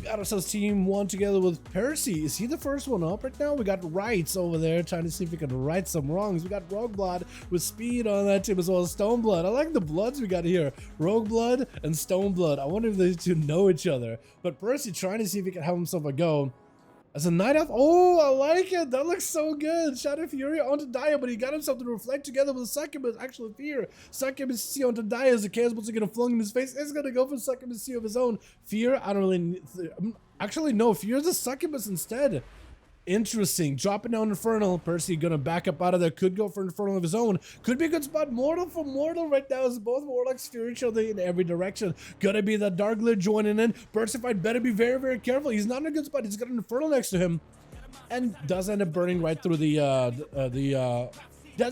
got ourselves team 1 together with Percy. Is he the first one up right now? We got Rights over there trying to see if we can right some wrongs. We got Rogueblood with speed on that team as well as Stoneblood. I like the bloods we got here. Rogueblood and Stoneblood. I wonder if these two know each other. But Percy trying to see if he can have himself a go. As a Night Elf, oh, I like it. That looks so good. Shadow Fury onto Dia, but he got himself to reflect together with Succubus. Actually, Fear. Succubus C onto Dia as the chaos bolts are going to flung in his face. It's going to go for Succubus C of his own. Fear, I don't really... Actually, no. Fear is a Succubus instead. Interesting. Dropping down Infernal. Percy gonna back up out of there. Could go for Infernal of his own. Could be a good spot. Mortal for Mortal right now as both Warlocks fear each other in every direction. Gonna be the Dark Lord joining in. Persefied better be very, very careful. He's not in a good spot. He's got an Infernal next to him. And does end up burning right through does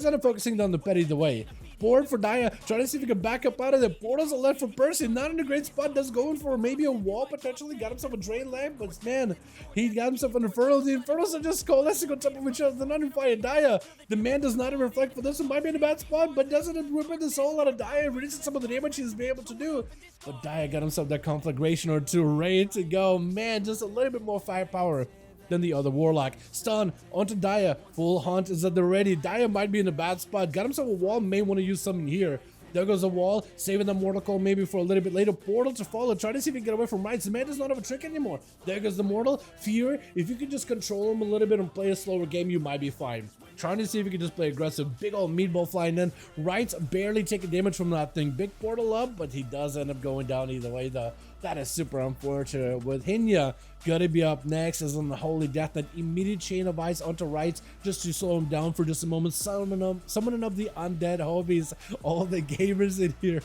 end up focusing down the pet either way. Board for Dia, trying to see if he can back up out of there. Portals are left for Percy, not in a great spot. Does going for maybe a wall potentially. Got himself a Drain Lamp, but man, he got himself an Infernal. The Infernals are just coalescing on top of each other. They're not even fighting Dia. The man does not even reflect for this one. Might be in a bad spot, but doesn't it rip the soul out of Dia, releases some of the damage he's been able to do. But Dia got himself that conflagration or two ready to go. Man, just a little bit more firepower than the other Warlock. Stun onto Dia. Full Haunt is at the ready. Dia might be in a bad spot. Got himself a wall. May want to use something here. There goes a wall. Saving the Mortal Coil maybe for a little bit later. Portal to follow. Try to see if he can get away from Rights. The man does not have a trick anymore. There goes the Mortal. Fear. If you can just control him a little bit and play a slower game, you might be fine. Trying to see if he can just play aggressive. Big old meatball flying in. Rights barely taking damage from that thing. Big portal up, but he does end up going down either way though. That is super unfortunate. With Hinya gonna be up next as on the Holy Death, that immediate chain of ice onto Rights just to slow him down for just a moment. Summoning up the undead hobbies, all the gamers in here.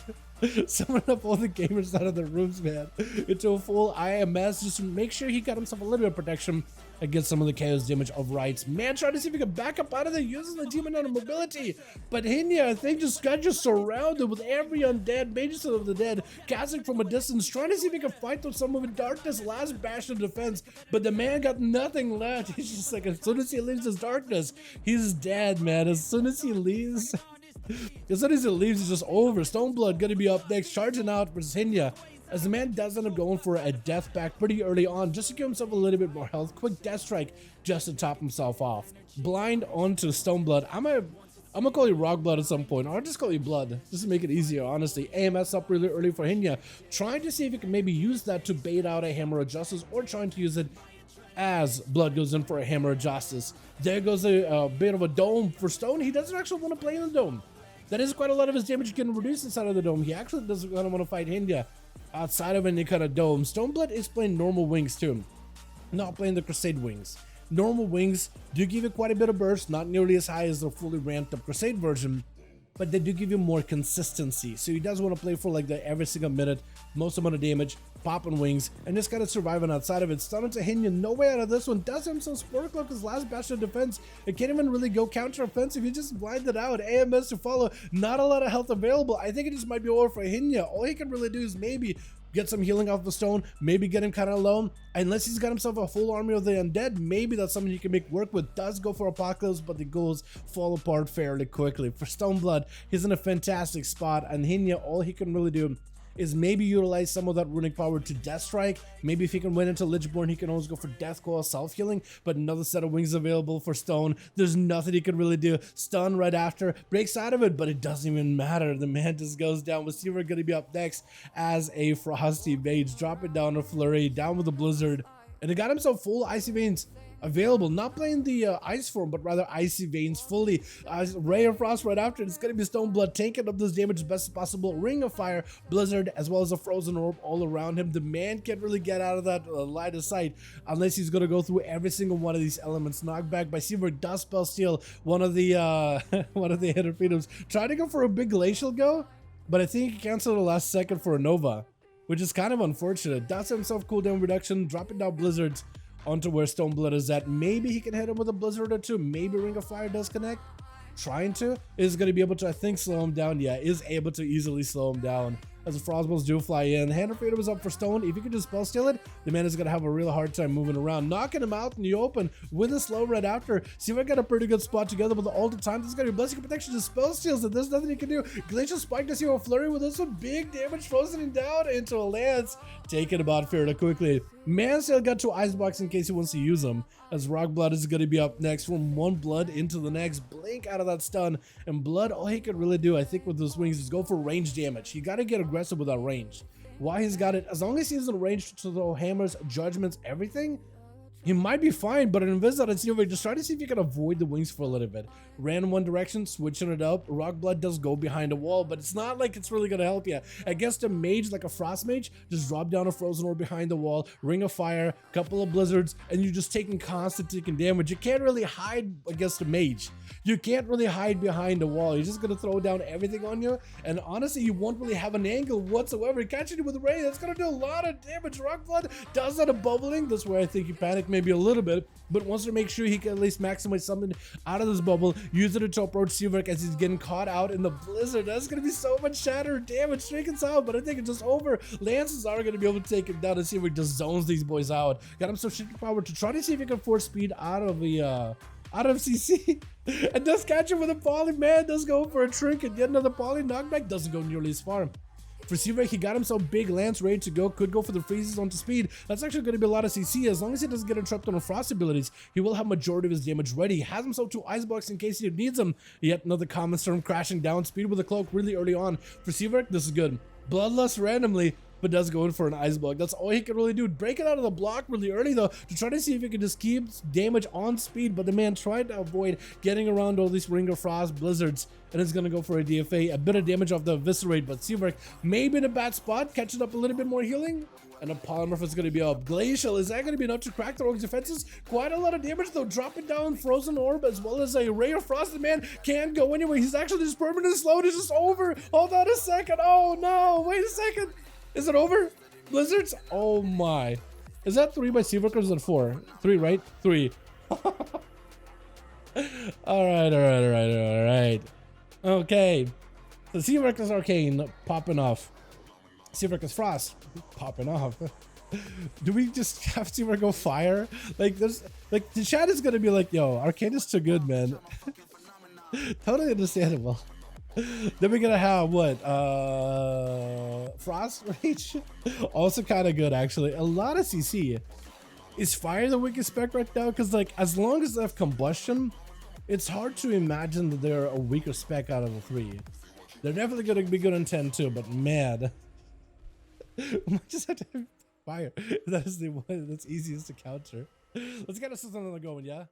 Summoning up all the gamers out of the rooms, man, into a full IMS just to make sure he got himself a little bit of protection against some of the chaos damage of Rights. Man, trying to see if he can back up out of there using the demon under mobility. But Hinya, I think, just got surrounded with every undead, Mages of the Dead, casting from a distance, trying to see if he can fight through some of the darkness, last bastion of defense. But the man got nothing left. He's just like, as soon as he leaves his darkness, he's dead, man. As soon as he leaves... As soon as he leaves, it's just over. Stoneblood gonna be up next, charging out versus Hinya. As the man does end up going for a death pack pretty early on, just to give himself a little bit more health. Quick death strike just to top himself off. Blind onto Stoneblood. I'm gonna call you Rogueblood at some point, or I'll just call you Blood, just to make it easier, honestly. AMS up really early for Hinya. Trying to see if he can maybe use that to bait out a Hammer of Justice, or trying to use it as Blood goes in for a Hammer of Justice. There goes a bit of a dome for Stone. He doesn't actually want to play in the dome. That is quite a lot of his damage getting reduced inside of the dome. He actually doesn't want to fight Hinya outside of any kind of dome. Stoneblood is playing normal wings too, not playing the Crusade wings. Normal wings do give you quite a bit of burst, not nearly as high as the fully ramped up Crusade version, but they do give you more consistency. So he does want to play for like the every single minute, most amount of damage, popping wings, and just kind of surviving outside of it. Stunning to Hinya, no way out of this one. Does himself Spore Cloak his last bastion of defense. It can't even really go counter-offensive. He just blinded out. AMS to follow. Not a lot of health available. I think it just might be over for Hinya. All he can really do is maybe get some healing off the stone, maybe get him kind of low. Unless he's got himself a full army of the undead, maybe that's something you can make work with. Does go for Apocalypse, but the goals fall apart fairly quickly. For Stoneblood, he's in a fantastic spot, and Hinya, all he can really do is maybe utilize some of that runic power to Death Strike. Maybe if he can win into Lichborn, he can always go for Death Coil, self-healing, but another set of wings available for Stone. There's nothing he can really do. Stun right after, breaks out of it, but it doesn't even matter. The man just goes down. With Seaver gonna be up next as a Frosty Mage, dropping down a Flurry, down with a Blizzard, and he got himself full Icy Veins available, not playing the ice form, but rather Icy Veins fully. Ray of Frost right after. It's gonna be Stoneblood taking up this damage as best as possible. Ring of Fire, Blizzard, as well as a Frozen Orb all around him. The man can't really get out of that line of sight unless he's gonna go through every single one of these elements. Knockback by Seaver, does spell steal one of the one of the Hidden Freedoms. Trying to go for a big glacial go, but I think he canceled the last second for a Nova, which is kind of unfortunate. Does himself cooldown reduction, dropping down Blizzards onto where Stoneblood is at. Maybe he can hit him with a Blizzard or two. Maybe Ring of Fire does connect. Trying to. Is going to be able to, I think, slow him down. Yeah, is able to easily slow him down. as the frostballs do fly in. Hand of Freedom is up for stone. If you can just spell steal it, the man is going to have a real hard time moving around. Knocking him out in the open with a slow red after. See if I got a pretty good spot together with the ult of time. This is going to be Blessing of Protection, just spell steals it. There's nothing you can do. Glacial Spike to see a flurry with this one. Big damage, frozen him down into a lance. Taking about fairly quickly. Man still got 2 icebox in case he wants to use them. As Rock Blood is going to be up next from 1 blood into the next. Blink out of that stun. And Blood, all he could really do, I think, with those wings is go for range damage. He got to get aggressive with that range. Why he's got it, as long as he's in range to throw hammers, judgments, everything, he might be fine, but in Invisible, it's just try to see if you can avoid the wings for a little bit. Ran in one direction, switching it up. Rock Blood does go behind a wall, but it's not like it's really going to help you. Against a mage, like a Frost Mage, just drop down a Frozen Orb behind the wall, Ring of Fire, couple of Blizzards, and you're just taking damage. You can't really hide against a mage. You can't really hide behind a wall. You're just going to throw down everything on you, and honestly, you won't really have an angle whatsoever. Catching you with a Ray, that's going to do a lot of damage. Rock Blood does that a bubbling. That's where I think he panicked maybe a little bit, but wants to make sure he can at least maximize something out of this bubble. Use it to approach Seaverk as he's getting caught out in the blizzard. That's going to be so much shatter damage. Strickens out, but I think it's just over. Lances are going to be able to take him down, and Seaverk just zones these boys out. Got him some shifting power to try to see if he can force speed out of the out of CC. And does catch him with a poly. Man does go for a trinket. Get another poly knockback. Doesn't go nearly as far. For Seaverk, he got himself big lance ready to go. Could go for the freezes onto speed. That's actually going to be a lot of CC. As long as he doesn't get interrupted on frost abilities, he will have majority of his damage ready. He has himself 2 icebox in case he needs them. Yet another common storm crashing down. Speed with a cloak really early on. For Seaverk, this is good. Bloodlust randomly, but does go in for an ice block. That's all he can really do. Break it out of the block really early though, to try to see if he can just keep damage on speed, but the man tried to avoid getting around all these Ring of Frost Blizzards, and is going to go for a DFA. A bit of damage off the Eviscerate, but Seaverk maybe in a bad spot, catching up a little bit more healing. And a Polymorph is going to be up. Glacial, is that going to be enough to crack the Rogue's defenses? Quite a lot of damage though, dropping down Frozen Orb as well as a Ray of Frost. The man can't go anywhere. He's actually just permanent slowed. It's just over. Hold on a second. Oh no, wait a second. Is it over? Blizzards? Oh my. Is that 3 by Seaverk or is it 4? 3, right? 3. Alright. Okay. So Seaverk is Arcane, popping off. Seaverk is Frost, popping off. Do we just have Seaverk go fire? Like, there's, like, the chat is gonna be like, yo, Arcane is too good, man. Totally understandable. Then we're gonna have what? Frost Rage? Also kind of good, actually. A lot of CC. Is fire the weakest spec right now? Because, like, as long as they have combustion, it's hard to imagine that they're a weaker spec out of the 3. They're definitely gonna be good in 10 too, but man. I just have to have fire. That is the one that's easiest to counter. Let's get us something on the going, yeah?